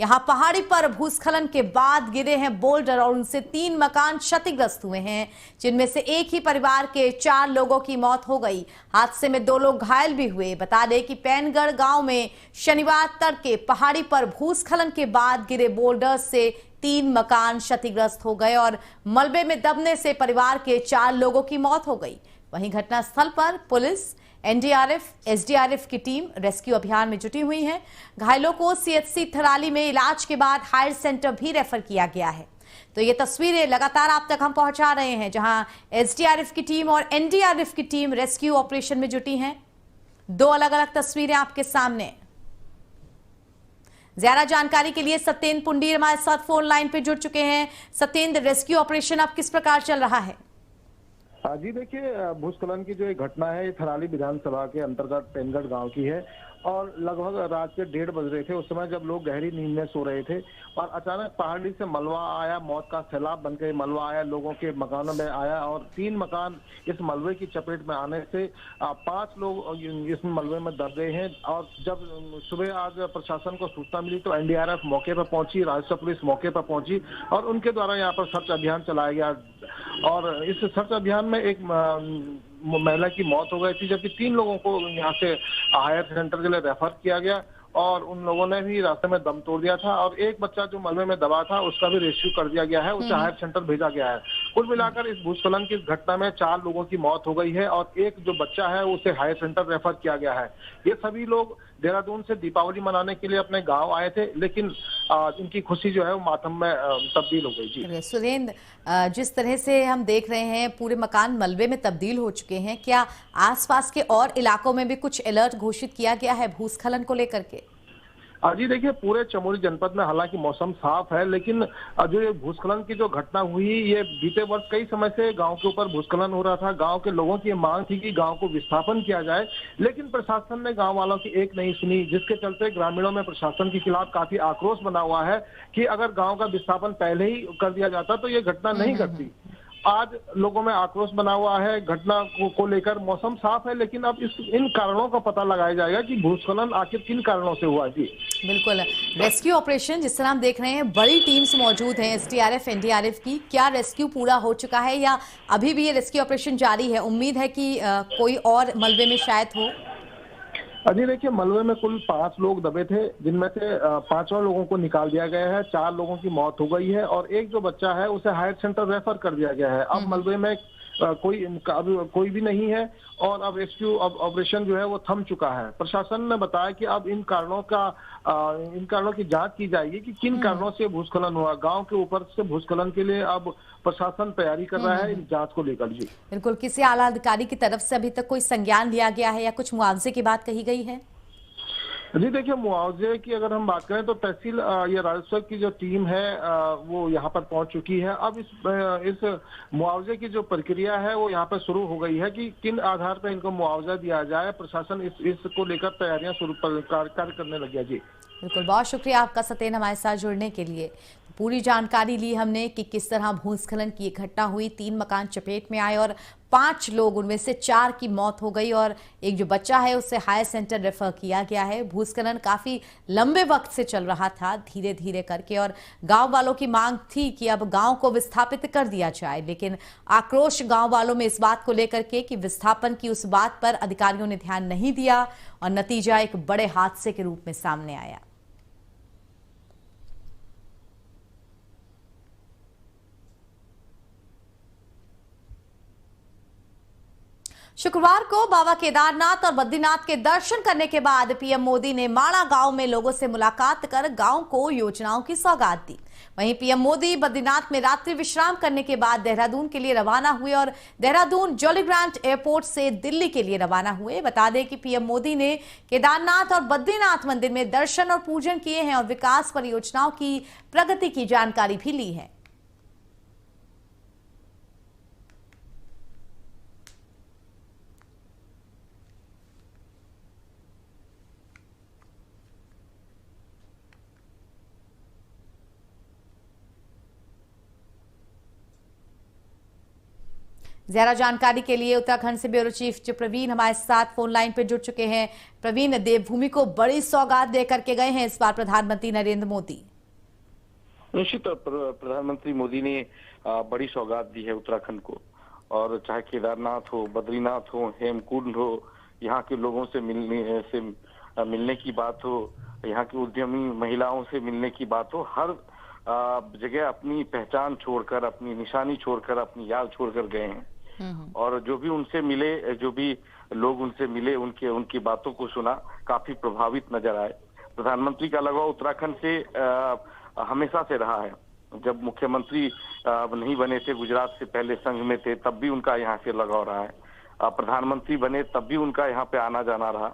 यहाँ पहाड़ी पर भूस्खलन के बाद गिरे हैं बोल्डर और उनसे 3 मकान क्षतिग्रस्त हुए हैं, जिनमें से एक ही परिवार के 4 लोगों की मौत हो गई। हादसे में 2 लोग घायल भी हुए। बता दें कि पैनगढ़ गांव में शनिवार तड़के पहाड़ी पर भूस्खलन के बाद गिरे बोल्डर से 3 मकान क्षतिग्रस्त हो गए और मलबे में दबने से परिवार के 4 लोगों की मौत हो गई। वहीं घटनास्थल पर पुलिस, एनडीआरएफ, एसडीआरएफ की टीम रेस्क्यू अभियान में जुटी हुई है। घायलों को सीएचसी थराली में इलाज के बाद हायर सेंटर भी रेफर किया गया है। तो ये तस्वीरें लगातार आप तक हम पहुंचा रहे हैं, जहां एसडीआरएफ की टीम और एनडीआरएफ की टीम रेस्क्यू ऑपरेशन में जुटी हैं। 2 अलग अलग तस्वीरें आपके सामने। ज्यादा जानकारी के लिए सत्येंद्र पुंडीर हमारे साथ फोन लाइन पे जुड़ चुके हैं। सत्येंद्र, रेस्क्यू ऑपरेशन अब किस प्रकार चल रहा है? हाँ जी, देखिए, भूस्खलन की जो एक घटना है ये थराली विधानसभा के अंतर्गत पैनगढ़ गांव की है और लगभग रात के 1:30 बज रहे थे। उस समय जब लोग गहरी नींद में सो रहे थे और अचानक पहाड़ी से मलबा आया, मौत का सैलाब बनकर मलबा आया, लोगों के मकानों में आया और 3 मकान इस मलबे की चपेट में आने से 5 लोग इस मलबे में दब गए हैं। और जब सुबह आज प्रशासन को सूचना मिली तो एनडीआरएफ मौके पर पहुंची, राजस्व पुलिस मौके पर पहुंची और उनके द्वारा यहाँ पर सर्च अभियान चलाया गया। और इस सर्च अभियान में एक महिला की मौत हो गई थी, जबकि 3 लोगों को यहाँ से हायर सेंटर के लिए रेफर किया गया और उन लोगों ने भी रास्ते में दम तोड़ दिया था। और एक बच्चा जो मलबे में दबा था उसका भी रेस्क्यू कर दिया गया है, उसे हायर सेंटर भेजा गया है। कुल मिलाकर इस भूस्खलन की घटना में 4 लोगों की मौत हो गई है और एक जो बच्चा है उसे हायर सेंटर रेफर किया गया है। ये सभी लोग देहरादून से दीपावली मनाने के लिए अपने गांव आए थे, लेकिन इनकी खुशी जो है वो मातम में तब्दील हो गई। जी सुरेंद्र, जिस तरह से हम देख रहे हैं पूरे मकान मलबे में तब्दील हो चुके हैं, क्या आसपास के और इलाकों में भी कुछ अलर्ट घोषित किया गया है भूस्खलन को लेकर के? जी देखिए, पूरे चमोली जनपद में हालांकि मौसम साफ है, लेकिन जो ये भूस्खलन की जो घटना हुई ये बीते वर्ष कई समय से गांव के ऊपर भूस्खलन हो रहा था। गांव के लोगों की मांग थी कि गांव को विस्थापन किया जाए, लेकिन प्रशासन ने गांव वालों की एक नहीं सुनी, जिसके चलते ग्रामीणों में प्रशासन के खिलाफ काफी आक्रोश बना हुआ है कि अगर गाँव का विस्थापन पहले ही कर दिया जाता तो ये घटना नहीं घटती। आज लोगों में आक्रोश बना हुआ है घटना को लेकर। मौसम साफ है, लेकिन अब इन कारणों का पता लगाया जाएगा कि भूस्खलन आखिर किन कारणों से हुआ। जी बिल्कुल, रेस्क्यू ऑपरेशन जिस तरह हम देख रहे हैं, बड़ी टीम्स मौजूद हैं एसडीआरएफ, एनडीआरएफ की। क्या रेस्क्यू पूरा हो चुका है या अभी भी ये रेस्क्यू ऑपरेशन जारी है? उम्मीद है कि कोई और मलबे में शायद हो। अजी देखिए, मलबे में कुल 5 लोग दबे थे, जिनमें से 5 लोगों को निकाल दिया गया है। 4 लोगों की मौत हो गई है और एक जो बच्चा है उसे हायर सेंटर रेफर कर दिया गया है। अब मलबे में कोई भी नहीं है और अब रेस्क्यू ऑपरेशन जो है वो थम चुका है। प्रशासन ने बताया कि अब इन कारणों की जांच की जाएगी कि किन कारणों से भूस्खलन हुआ। गांव के ऊपर से भूस्खलन के लिए अब प्रशासन तैयारी कर रहा है इन जांच को लेकर। जी बिल्कुल, किसी आला अधिकारी की तरफ से अभी तक कोई संज्ञान लिया गया है या कुछ मुआवजे की बात कही गई है? जी देखिए, मुआवजे की अगर हम बात करें तो तहसील या राजस्व की जो टीम है वो यहाँ पर पहुंच चुकी है। अब इस मुआवजे की जो प्रक्रिया है वो यहाँ पर शुरू हो गई है कि किन आधार पर इनको मुआवजा दिया जाए। प्रशासन इसको लेकर तैयारियां शुरू कार्य करने लग गया। जी बिल्कुल, बहुत शुक्रिया आपका सत्येंद्र हमारे साथ जुड़ने के लिए। पूरी जानकारी ली हमने कि किस तरह भूस्खलन की घटना हुई, 3 मकान चपेट में आए और 5 लोग, उनमें से 4 की मौत हो गई और एक जो बच्चा है उसे हायर सेंटर रेफर किया गया है। भूस्खलन काफी लंबे वक्त से चल रहा था, धीरे धीरे करके, और गांव वालों की मांग थी कि अब गांव को विस्थापित कर दिया जाए, लेकिन आक्रोश गांव वालों में इस बात को लेकर के कि विस्थापन की उस बात पर अधिकारियों ने ध्यान नहीं दिया और नतीजा एक बड़े हादसे के रूप में सामने आया। शुक्रवार को बाबा केदारनाथ और बद्रीनाथ के दर्शन करने के बाद पीएम मोदी ने माणा गांव में लोगों से मुलाकात कर गांव को योजनाओं की सौगात दी। वहीं पीएम मोदी बद्रीनाथ में रात्रि विश्राम करने के बाद देहरादून के लिए रवाना हुए और देहरादून जॉली ग्रांट एयरपोर्ट से दिल्ली के लिए रवाना हुए। बता दें कि पीएम मोदी ने केदारनाथ और बद्रीनाथ मंदिर में दर्शन और पूजन किए हैं और विकास परियोजनाओं की प्रगति की जानकारी भी ली है। ज्यादा जानकारी के लिए उत्तराखंड से ब्यूरो चीफ जो प्रवीण हमारे साथ फोन लाइन पर जुड़ चुके हैं। प्रवीण, देवभूमि को बड़ी सौगात देकर के गए हैं इस बार प्रधानमंत्री नरेंद्र मोदी। निश्चित तौर पर प्रधानमंत्री मोदी ने बड़ी सौगात दी है उत्तराखंड को। और चाहे केदारनाथ हो, बद्रीनाथ हो, हेमकुंड हो, यहाँ के लोगों से मिलने की बात हो, यहाँ की उद्यमी महिलाओं से मिलने की बात हो, हर जगह अपनी पहचान छोड़कर, अपनी निशानी छोड़कर, अपनी याद छोड़कर गए हैं। और जो भी उनसे मिले, जो भी लोग उनसे मिले, उनकी बातों को सुना, काफी प्रभावित नजर आए। प्रधानमंत्री का लगाव उत्तराखंड से हमेशा से रहा है। जब मुख्यमंत्री नहीं बने थे, गुजरात से पहले संघ में थे, तब भी उनका यहाँ से लगाव रहा है। प्रधानमंत्री बने तब भी उनका यहाँ पे आना जाना रहा।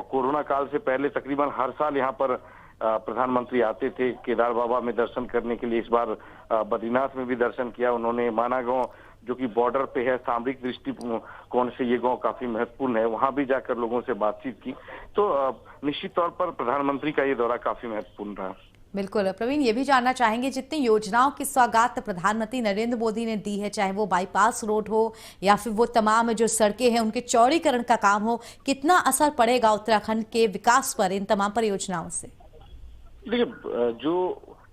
कोरोना काल से पहले तकरीबन हर साल यहाँ पर प्रधानमंत्री आते थे केदार बाबा में दर्शन करने के लिए। इस बार बद्रीनाथ में भी दर्शन किया उन्होंने। माना गांव जो कि बॉर्डर पे है, सामरिक दृष्टिकोण से ये गांव काफी महत्वपूर्ण है, वहां भी जाकर लोगों से बातचीत की। तो निश्चित तौर पर प्रधानमंत्री का ये दौरा काफी महत्वपूर्ण रहा। बिल्कुल प्रवीण, ये भी जानना चाहेंगे जितनी योजनाओं की सौगात प्रधानमंत्री नरेंद्र मोदी ने दी है, चाहे वो बाईपास रोड हो या फिर वो तमाम जो सड़कें हैं उनके चौड़ीकरण का काम हो, कितना असर पड़ेगा उत्तराखंड के विकास पर इन तमाम परियोजनाओं से? देखिए, जो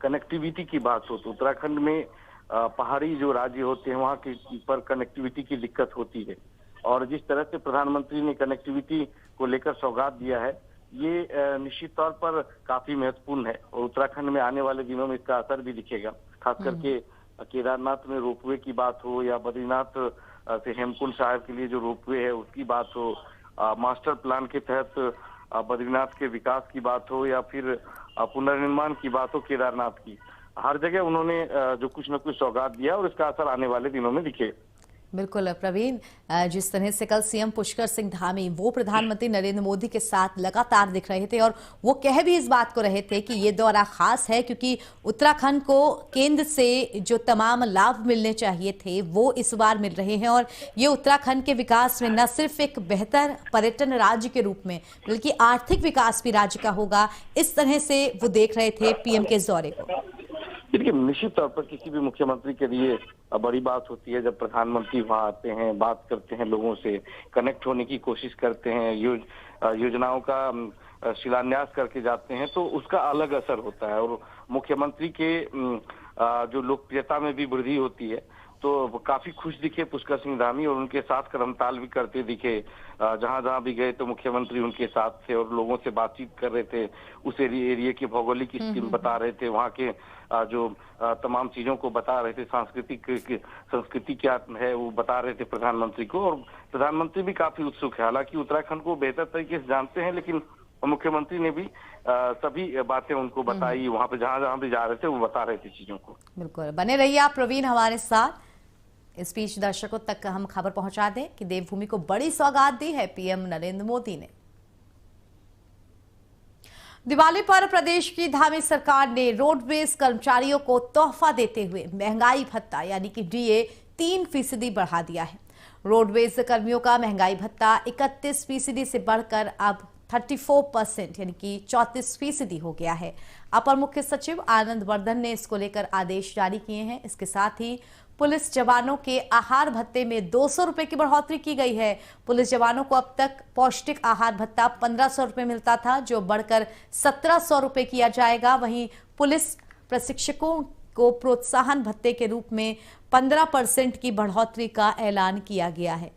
कनेक्टिविटी की बात हो तो उत्तराखंड में पहाड़ी जो राज्य होते हैं वहाँ के पर कनेक्टिविटी की दिक्कत होती है। और जिस तरह से प्रधानमंत्री ने कनेक्टिविटी को लेकर सौगात दिया है, ये निश्चित तौर पर काफी महत्वपूर्ण है। और उत्तराखंड में आने वाले दिनों में इसका असर भी दिखेगा। खास करके केदारनाथ में रोपवे की बात हो, या बद्रीनाथ से हेमकुंड साहिब के लिए जो रोपवे है उसकी बात हो, मास्टर प्लान के तहत बद्रीनाथ के विकास की बात हो, या फिर पुनर्निर्माण की बात हो केदारनाथ की, हर जगह उन्होंने जो कुछ न कुछ सौगात दिया और इसका असर आने वाले दिनों में दिखे। बिल्कुल प्रवीण, जिस तरह से कल सीएम पुष्कर सिंह धामी वो प्रधानमंत्री नरेंद्र मोदी के साथ लगातार दिख रहे थे और वो कह भी इस बात को रहे थे कि ये दौरा खास है क्योंकि उत्तराखंड को केंद्र से जो तमाम लाभ मिलने चाहिए थे वो इस बार मिल रहे हैं और ये उत्तराखंड के विकास में न सिर्फ एक बेहतर पर्यटन राज्य के रूप में बल्कि आर्थिक विकास भी राज्य का होगा। इस तरह से वो देख रहे थे पीएम के इस दौरे को। देखिए, निश्चित तौर पर किसी भी मुख्यमंत्री के लिए बड़ी बात होती है जब प्रधानमंत्री वहां आते हैं, बात करते हैं, लोगों से कनेक्ट होने की कोशिश करते हैं, योजनाओं का शिलान्यास करके जाते हैं, तो उसका अलग असर होता है। और मुख्यमंत्री के जो लोकप्रियता में भी वृद्धि होती है। तो काफी खुश दिखे पुष्कर सिंह धामी और उनके साथ करमताल भी करते दिखे। जहां जहां भी गए तो मुख्यमंत्री उनके साथ थे और लोगों से बातचीत कर रहे थे। उस एरिया की भौगोलिक स्थिति बता रहे थे, वहां के जो तमाम चीजों को बता रहे थे, संस्कृति क्या है वो बता रहे थे प्रधानमंत्री को। और प्रधानमंत्री भी काफी उत्सुक है। हालांकि उत्तराखंड को बेहतर तरीके से जानते हैं, लेकिन मुख्यमंत्री ने भी सभी बातें उनको बताई। वहां पे जहां जहां भी जा रहे थे वो बता रहे थे चीजों को। बिल्कुल, बने रहिए आप प्रवीण हमारे साथ। इस बीच दर्शकों तक हम खबर पहुंचा दें कि देवभूमि को बड़ी सौगात दी है पीएम नरेंद्र मोदी ने। दिवाली पर प्रदेश की धामी सरकार ने रोडवेज कर्मचारियों को तोहफा देते हुए महंगाई भत्ता यानी कि डीए 3% बढ़ा दिया है। रोडवेज कर्मियों का महंगाई भत्ता 31% से बढ़कर अब 34% यानी कि 34% हो गया है। अपर मुख्य सचिव आनंद वर्धन ने इसको लेकर आदेश जारी किए हैं। इसके साथ ही पुलिस जवानों के आहार भत्ते में 200 रुपए की बढ़ोतरी की गई है। पुलिस जवानों को अब तक पौष्टिक आहार भत्ता 1500 रुपए मिलता था, जो बढ़कर 1700 रुपए किया जाएगा। वहीं पुलिस प्रशिक्षकों को प्रोत्साहन भत्ते के रूप में 15% की बढ़ोतरी का ऐलान किया गया है।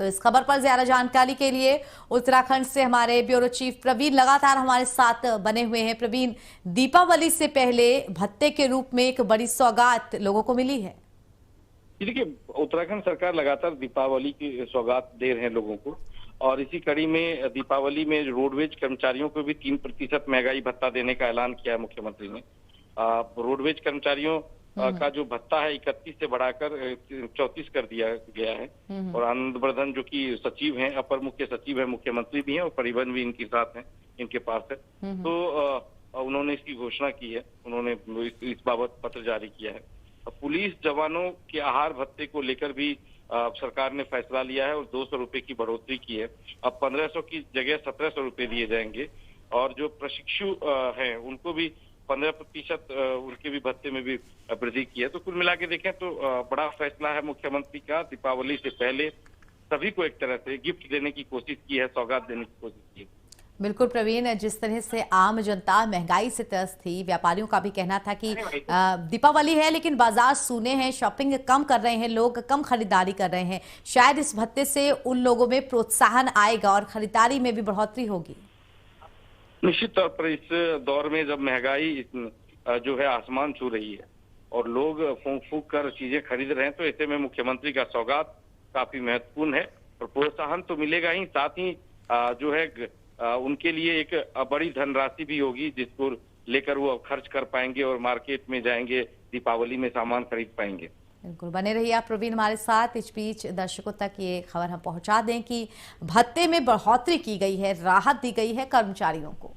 तो इस खबर पर ज्यादा जानकारी के लिए उत्तराखंड से हमारे ब्यूरो चीफ प्रवीण लगातार हमारे साथ बने हुए हैं। प्रवीण, दीपावली से पहले भत्ते के रूप में एक बड़ी सौगात लोगों को मिली है। देखिए, उत्तराखंड सरकार लगातार दीपावली की सौगात दे रहे हैं लोगों को। और इसी कड़ी में दीपावली में रोडवेज कर्मचारियों को भी 3% महंगाई भत्ता देने का ऐलान किया है मुख्यमंत्री ने। रोडवेज कर्मचारियों का जो भत्ता है 31 से बढ़ाकर 34 कर दिया गया है। और आनंद वर्धन जो कि सचिव हैं, अपर मुख्य सचिव है, मुख्यमंत्री भी हैं और परिवहन भी इनके साथ हैं, इनके पास है। तो उन्होंने इसकी घोषणा की है, उन्होंने इस बाबत पत्र जारी किया है। पुलिस जवानों के आहार भत्ते को लेकर भी सरकार ने फैसला लिया है और 200 रुपए की बढ़ोतरी की है। अब 1500 की जगह 1700 रुपए दिए जाएंगे। और जो प्रशिक्षु हैं उनको भी 15% उनके भी भत्ते में भी वृद्धि की है। तो कुल मिला के देखें तो बड़ा फैसला है मुख्यमंत्री का। दीपावली से पहले सभी को एक तरह से गिफ्ट देने की कोशिश की है, सौगात देने की कोशिश की है। बिल्कुल प्रवीण, जिस तरह से आम जनता महंगाई से त्रस्त थी, व्यापारियों का भी कहना था कि दीपावली है लेकिन बाजार सूने हैं, शॉपिंग कम कर रहे हैं, लोग कम खरीदारी कर रहे हैं, शायद इस भत्ते से उन लोगों में प्रोत्साहन आएगा और खरीदारी में भी बढ़ोतरी होगी। निश्चित तौर पर इस दौर में जब महंगाई जो है आसमान छू रही है और लोग फूंक फूंक कर चीजें खरीद रहे हैं, तो ऐसे में मुख्यमंत्री का सौगात काफी महत्वपूर्ण है और प्रोत्साहन तो मिलेगा ही, साथ ही जो है उनके लिए एक बड़ी धनराशि भी होगी जिसको लेकर वो खर्च कर पाएंगे और मार्केट में जाएंगे, दीपावली में सामान खरीद पाएंगे। बिल्कुल, बने रहिए आप प्रवीण हमारे साथ। इस बीच दर्शकों तक ये खबर हम पहुंचा दें कि भत्ते में बढ़ोतरी की गई है, राहत दी गई है कर्मचारियों को।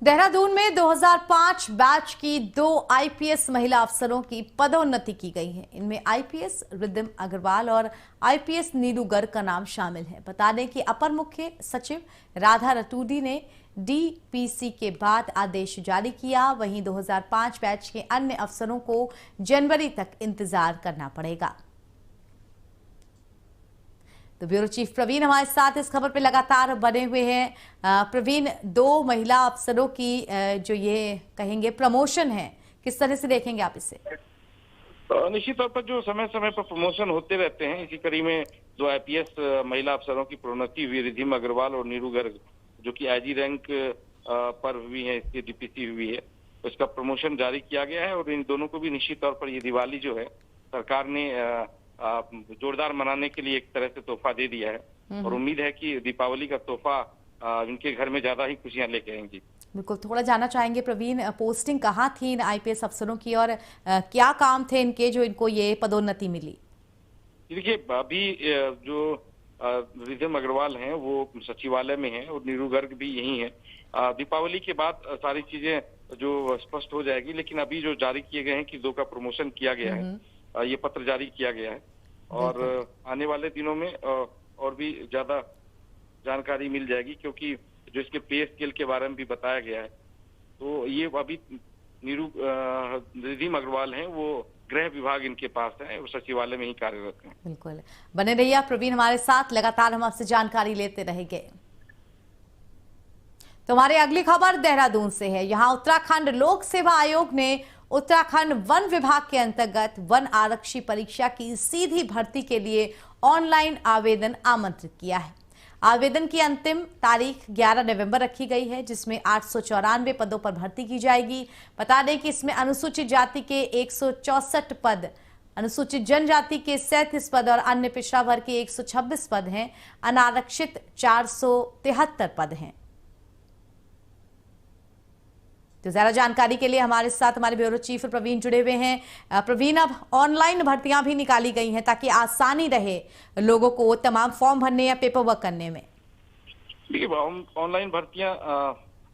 देहरादून में 2005 बैच की 2 आईपीएस महिला अफसरों की पदोन्नति की गई है। इनमें आईपीएस रिद्धिम अग्रवाल और आईपीएस नीलू गर्ग का नाम शामिल है। बता दें कि अपर मुख्य सचिव राधा रतूड़ी ने डीपीसी के बाद आदेश जारी किया। वहीं 2005 बैच के अन्य अफसरों को जनवरी तक इंतजार करना पड़ेगा। तो ब्यूरो चीफ प्रवीण हमारे साथ इस खबर पे लगातार बने हुए हैं। प्रवीण, 2 महिला अफसरों की जो ये कहेंगे प्रमोशन है, किस तरह से देखेंगे आप इसे? निश्चित तौर पर जो समय समय पर प्रमोशन होते रहते हैं, इसी कड़ी में 2 आईपीएस महिला अफसरों की प्रोन्नति हुई, रिद्धिम अग्रवाल और नीरू गर्ग, जो कि आईजी रैंक पर हुई है, इसकी डीपीसी हुई है, तो इसका प्रमोशन जारी किया गया है। और इन दोनों को भी निश्चित तौर पर ये दिवाली जो है सरकार ने जोरदार मनाने के लिए एक तरह से तोहफा दे दिया है और उम्मीद है कि दीपावली का तोहफा इनके घर में ज्यादा ही खुशियां लेके आएंगी। बिल्कुल, थोड़ा जानना चाहेंगे प्रवीण, पोस्टिंग कहाँ थी इन आईपीएस अफसरों की और क्या काम थे इनके जो इनको ये पदोन्नति मिली? देखिए, अभी जो रिद्धिम अग्रवाल हैं वो सचिवालय में हैं और नीरू गर्ग भी यही है। दीपावली के बाद सारी चीजें जो स्पष्ट हो जाएगी, लेकिन अभी जो जारी किए गए हैं कि 2 का प्रमोशन किया गया है, ये पत्र जारी किया गया है और आने वाले दिनों में और भी ज्यादा जानकारी मिल जाएगी, क्योंकि जो इसके पे स्केल के बारे में भी बताया गया है। तो ये अभी रिद्धिम अग्रवाल हैं, वो गृह विभाग इनके पास है और सचिवालय में ही कार्यरत हैं। बिल्कुल, बने रहिए आप प्रवीण हमारे साथ, लगातार हम आपसे जानकारी लेते रहेंगे। तो हमारी अगली खबर देहरादून से है। यहाँ उत्तराखंड लोक सेवा आयोग ने उत्तराखंड वन विभाग के अंतर्गत वन आरक्षी परीक्षा की सीधी भर्ती के लिए ऑनलाइन आवेदन आमंत्रित किया है। आवेदन की अंतिम तारीख 11 नवंबर रखी गई है, जिसमें 894 पदों पर भर्ती की जाएगी। बता दें कि इसमें अनुसूचित जाति के 164 पद, अनुसूचित जनजाति के 37 पद और अन्य पिछड़ा वर्ग के 126 पद हैं। अनारक्षित 473 पद हैं। तो ज्यादा जानकारी के लिए हमारे साथ हमारे ब्यूरो चीफ प्रवीण जुड़े हुए हैं। प्रवीण, अब ऑनलाइन भर्तियां भी निकाली गई हैं ताकि आसानी रहे लोगों को तमाम फॉर्म भरने या पेपर वर्क करने में। देखिए, ऑनलाइन भर्तियां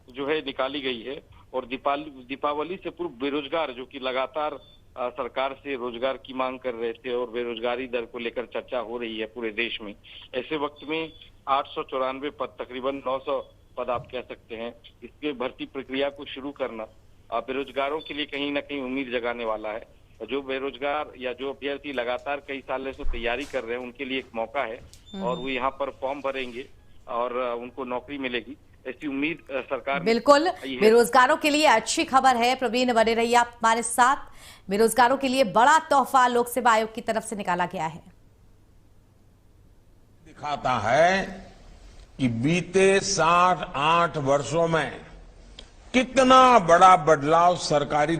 जो है निकाली गई है और दीपावली से पूर्व बेरोजगार जो कि लगातार सरकार से रोजगार की मांग कर रहे थे और बेरोजगारी दर को लेकर चर्चा हो रही है पूरे देश में, ऐसे वक्त में 894 पद, तकरीबन 900 पद आप कह सकते हैं, इसके भर्ती प्रक्रिया को शुरू करना बेरोजगारों के लिए कहीं ना कहीं उम्मीद जगाने वाला है। जो बेरोजगार या जो अभ्यर्थी लगातार कई सालों से तैयारी कर रहे हैं, उनके लिए एक मौका है और वो यहाँ पर फॉर्म भरेंगे और उनको नौकरी मिलेगी, ऐसी उम्मीद सरकार। बिल्कुल, बेरोजगारों के लिए अच्छी खबर है। प्रवीण, बने रहिए आप हमारे साथ। बेरोजगारों के लिए बड़ा तोहफा लोक सेवा आयोग की तरफ से निकाला गया है। दिखाता है कि बीते 7-8 वर्षों में कितना बड़ा बदलाव सरकारी